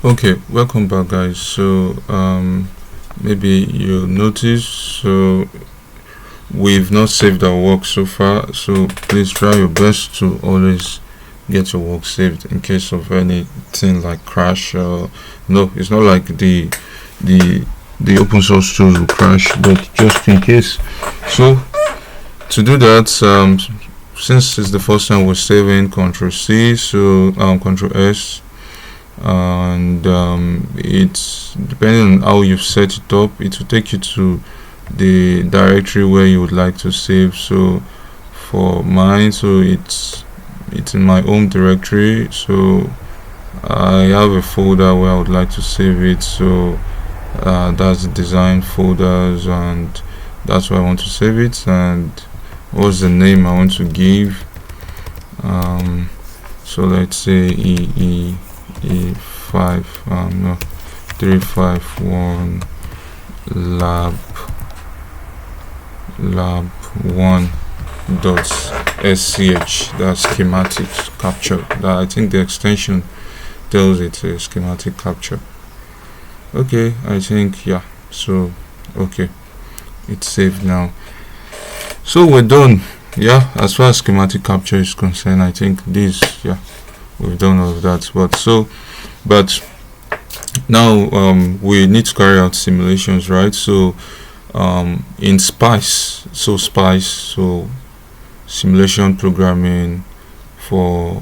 Okay, welcome back, guys. So maybe you notice, so we've not saved our work so far, so please try your best to always get your work saved in case of anything like crash. No, it's not like the the open source tools will crash, but just in case. So to do that, since it's the first time we're saving, Control C, so Control S, and it's depending on how you've set it up, it will take you to the directory where you would like to save. So for mine, so it's in my home directory, so I have a folder where I would like to save it. So that's the design folders, and that's where I want to save it. And what's the name I want to give? So let's say EEE351 lab1.sch. That's schematic capture. That, I think the extension tells it a schematic capture. Okay, I think, yeah, so okay, it's saved now. So we're done. Yeah, as far as schematic capture is concerned, I think this, yeah, we've done all of that. But now we need to carry out simulations, right? So in Spice, so simulation programming for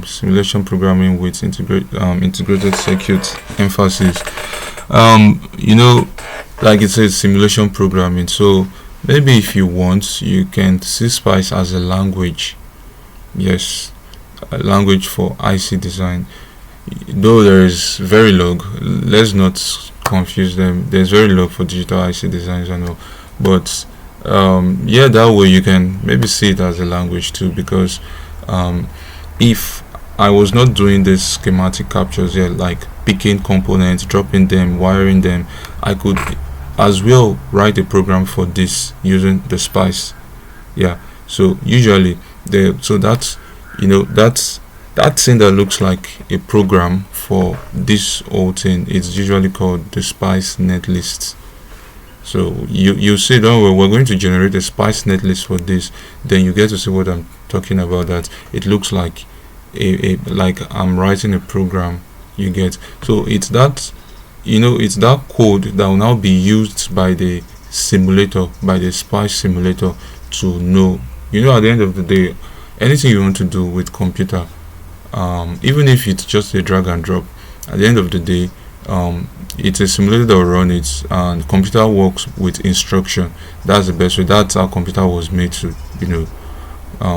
simulation programming with integrated circuit emphasis. You know, like it says, simulation programming. So maybe if you want, you can see Spice as a language. Yes, a language for IC design. Though there is Verilog, let's not confuse them. There's Verilog for digital IC designs, I know, but yeah, that way you can maybe see it as a language too, because if I was not doing this schematic captures here, like picking components, dropping them, wiring them, I could as well write a program for this using the Spice. Yeah, so usually that's, you know, that thing that looks like a program for this whole thing, it's usually called the Spice netlist. So you see, don't worry, we're going to generate a Spice netlist for this, then you get to see what I'm talking about, that it looks like like I'm writing a program, you get. So it's that, you know, it's that code that will now be used by the simulator, by the Spice simulator, to know, you know, at the end of the day, anything you want to do with computer, even if it's just a drag and drop, at the end of the day, it's a simulator that will run it, and computer works with instruction. That's the best way. That's how computer was made to, you know,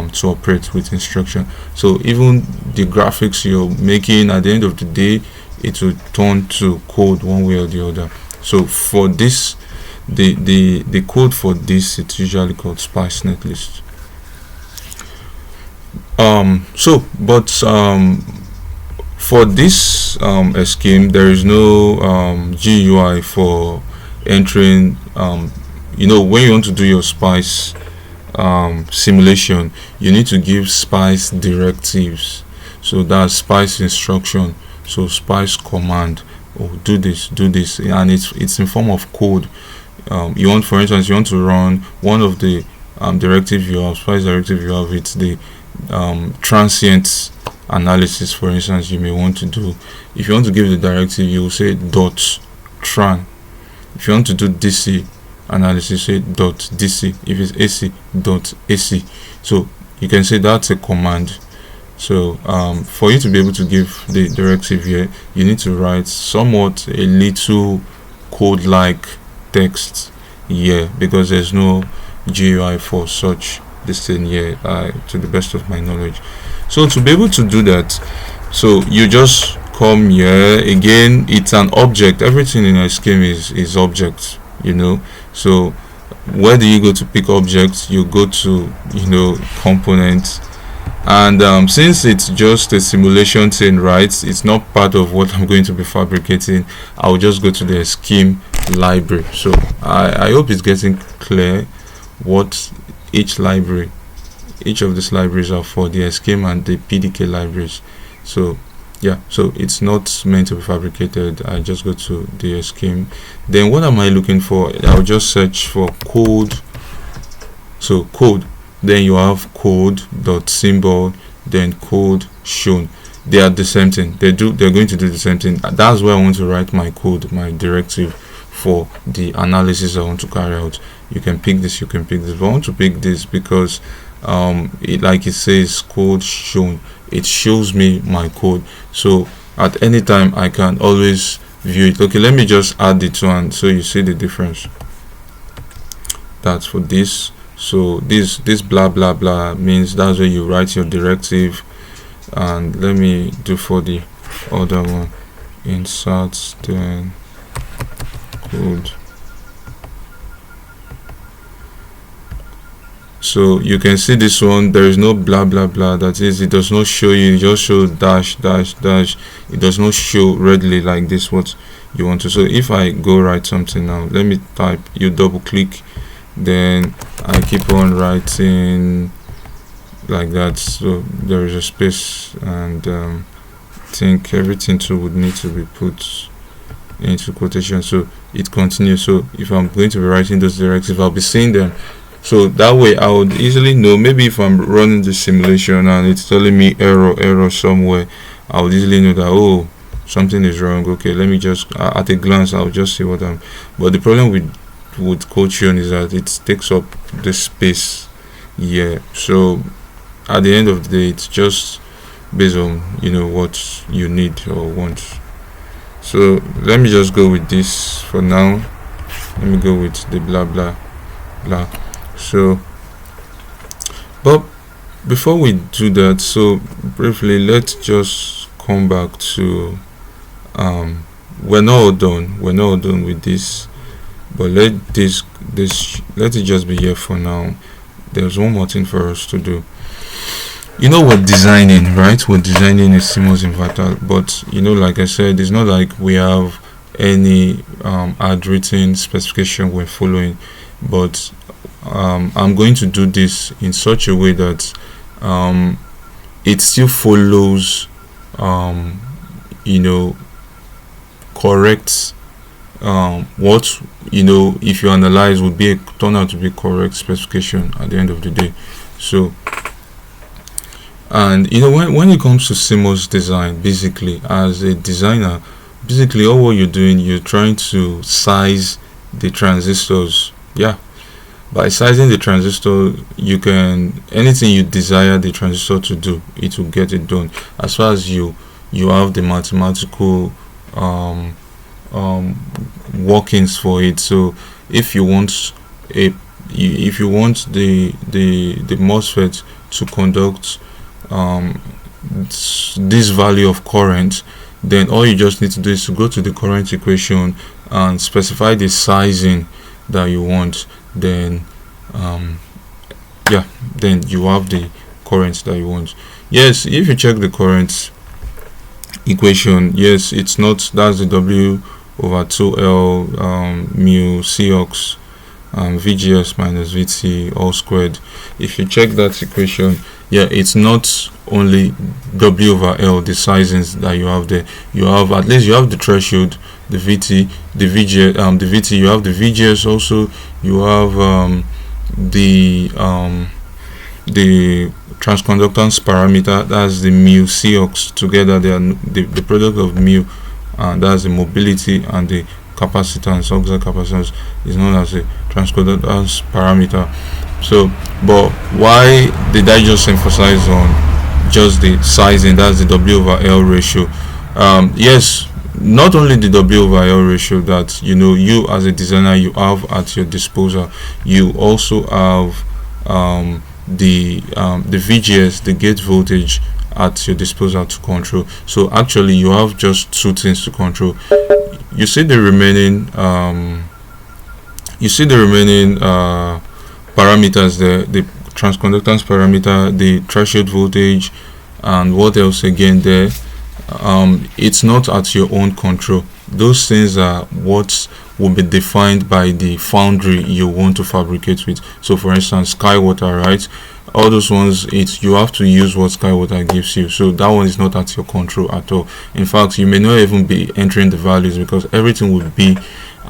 to operate with instruction. So even the graphics you're making, at the end of the day, it will turn to code one way or the other. So for this, the code for this, it's usually called Spice netlist. For this scheme, there is no GUI for entering. You know, when you want to do your Spice simulation, you need to give Spice directives. So that's Spice instruction. So Spice command, oh, do this, and it's in form of code. You want, for instance, you want to run one of the directives you have, Spice directive you have, it's the transient analysis, for instance, you may want to do. If you want to give the directive, you will say dot tran. If you want to do DC analysis, say dot DC. If it's AC, dot AC. So you can say that's a command. So for you to be able to give the directive here, you need to write somewhat a little code like text here, because there's no GUI for such this thing here, to the best of my knowledge. So to be able to do that, so you just come here again. It's an object. Everything in a scheme is object, you know. So where do you go to pick objects? You go to, you know, components, and since it's just a simulation thing, right, it's not part of what I'm going to be fabricating, I'll just go to the scheme library. So I hope it's getting clear what each of these libraries are for, the scheme and the PDK libraries. So Yeah, so it's not meant to be fabricated. I just go to the scheme. Then what am I looking for? I'll just search for code. So code, then you have code dot symbol, then code shown. They are the same thing. They're going to do the same thing. That's where I want to write my code, my directive for the analysis I want to carry out. You can pick this, you can pick this. But I want to pick this because like it says code shown, it shows me my code, so at any time I can always view it. Okay, let me just add the two and so you see the difference. That's for this. So this blah blah blah means that's where you write your directive. And let me do for the other one, insert then code. So you can see this one, there is no blah blah blah, that is, it does not show you, it just shows dash dash dash. It does not show readily like this what you want to. So if I go write something now, let me type, you double click, then I keep on writing like that, so there is a space, and I think everything too would need to be put into quotation, so it continues. So if I'm going to be writing those directives, I'll be seeing them. So that way I would easily know, maybe if I'm running the simulation and it's telling me error somewhere, I would easily know that, oh, something is wrong. Okay, let me just at a glance I'll just see what I'm. But the problem with code shown is that it takes up the space. Yeah, so at the end of the day it's just based on what you need or want. So let me just go with this for now. Let me go with the blah blah blah. So but before we do that, so briefly, let's just come back to we're not all done with this, but let it just be here for now. There's one more thing for us to do. We're designing, right? We're designing a CMOS inverter, but like I said, it's not like we have any handwritten specification we're following, but I'm going to do this in such a way that it still follows correct what if you analyze would be turn out to be correct specification at the end of the day. So, and when it comes to CMOS design, basically as a designer, basically all what you're doing, you're trying to size the transistors. Yeah, by sizing the transistor, you can, anything you desire the transistor to do, it will get it done, as far as you have the mathematical workings for it. So if you want the MOSFET to conduct this value of current, then all you just need to do is to go to the current equation and specify the sizing that you want. Then then you have the current that you want. Yes, if you check the current equation, yes, it's not, that's the W over 2L mu Cox VGS minus VT all squared. If you check that equation, yeah, it's not only W over L, the sizings that you have there. You have, at least you have the threshold, the VT, the VGS, the VT, you have the VGS also, you have the transconductance parameter, that's the mu Cox. Together they are the product of mu, and that's the mobility, and the capacitance, auxiliary capacitance, is known as the transconductance parameter. So, but why did I just emphasize on just the sizing? That's the W over L ratio. Yes, not only the W over L ratio that you as a designer you have at your disposal, you also have the VGS, the gate voltage, at your disposal to control. So actually you have just two things to control. You see the remaining parameters there, the transconductance parameter, the threshold voltage, and what else again there. It's not at your own control. Those things are what will be defined by the foundry you want to fabricate with. So for instance, Skywater, right? all those ones, it's you have to use what SkyWater gives you, so that one is not at your control at all. In fact, you may not even be entering the values because everything will be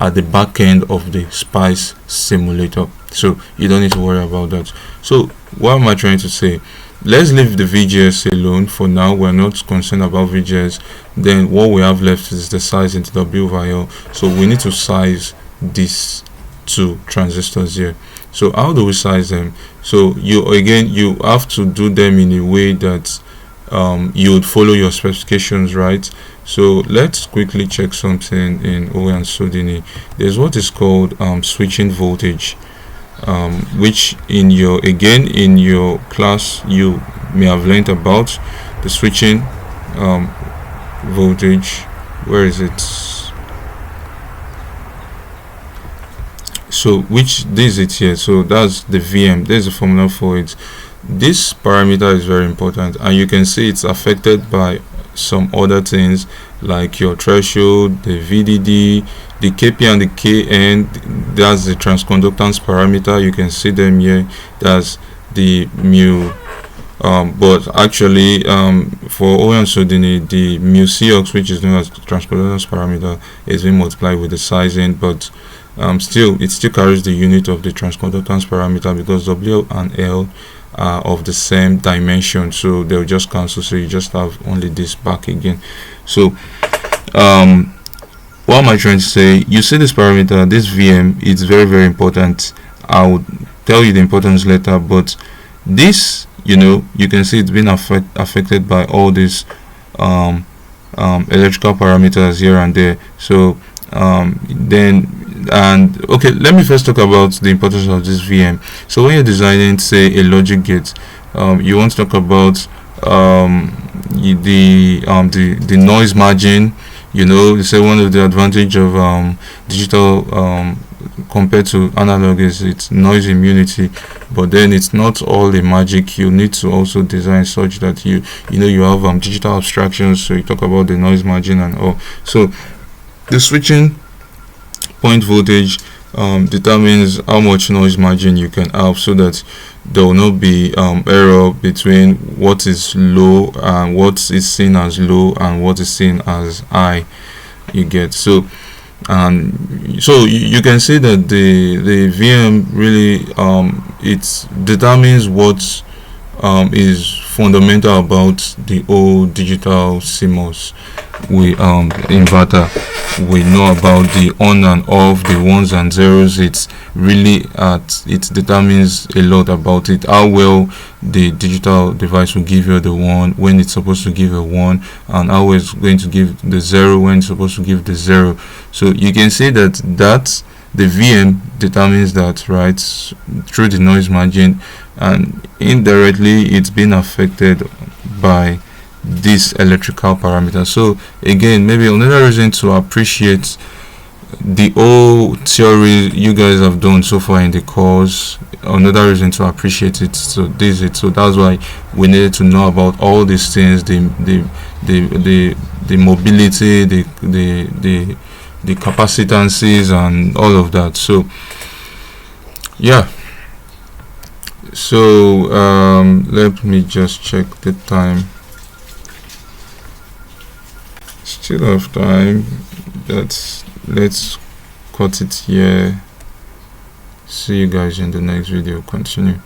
at the back end of the Spice simulator, so you don't need to worry about that. So what am I trying to say? Let's leave the VGS alone for now. We're not concerned about VGS. Then what we have left is the size into W/L. So we need to size these two transistors here. So how do we size them? So you have to do them in a way that you would follow your specifications, right? So let's quickly check something in OE and Sodini. There's what is called switching voltage, which in your class you may have learned about the switching voltage. Where is it? So this is it here. So that's the VM. There's a formula for it. This parameter is very important, and you can see it's affected by some other things like your threshold, the VDD, the KP and the KN. That's the transconductance parameter. You can see them here. That's the mu. But actually, for OE and Sodini, the mu Cox, which is known as transconductance parameter, is being multiplied with the sizing, but it still carries the unit of the transconductance parameter because W and L are of the same dimension, so they'll just cancel, so you just have only this back again. So what am I trying to say? You see this parameter, this VM, it's very, very important. I'll tell you the importance later, but this, you can see it's been affected by all these electrical parameters here and there. So okay, let me first talk about the importance of this VM. So when you're designing, say, a logic gate, you want to talk about the noise margin. You say one of the advantage of digital compared to analog is its noise immunity, but then it's not all the magic. You need to also design such that you have digital abstractions, so you talk about the noise margin and all. So the switching point voltage determines how much noise margin you can have, so that there will not be error between what is low and what is seen as low and what is seen as high. You get so you can see that the VM really it determines what is fundamental about the old digital CMOS inverter. We know about the on and off, the ones and zeros. It's really it determines a lot about it, how well the digital device will give you the one when it's supposed to give a one, and how it's going to give the zero when it's supposed to give the zero. So you can see that the VM determines that, right, through the noise margin, and indirectly it's been affected by this electrical parameter. So again, maybe another reason to appreciate the whole theory you guys have done so far in the course, another reason to appreciate it. So that's why we needed to know about all these things, the mobility, the capacitances and all of that. So yeah, so let me just check the time. Still have time. Let's cut it here. See you guys in the next video. Continue.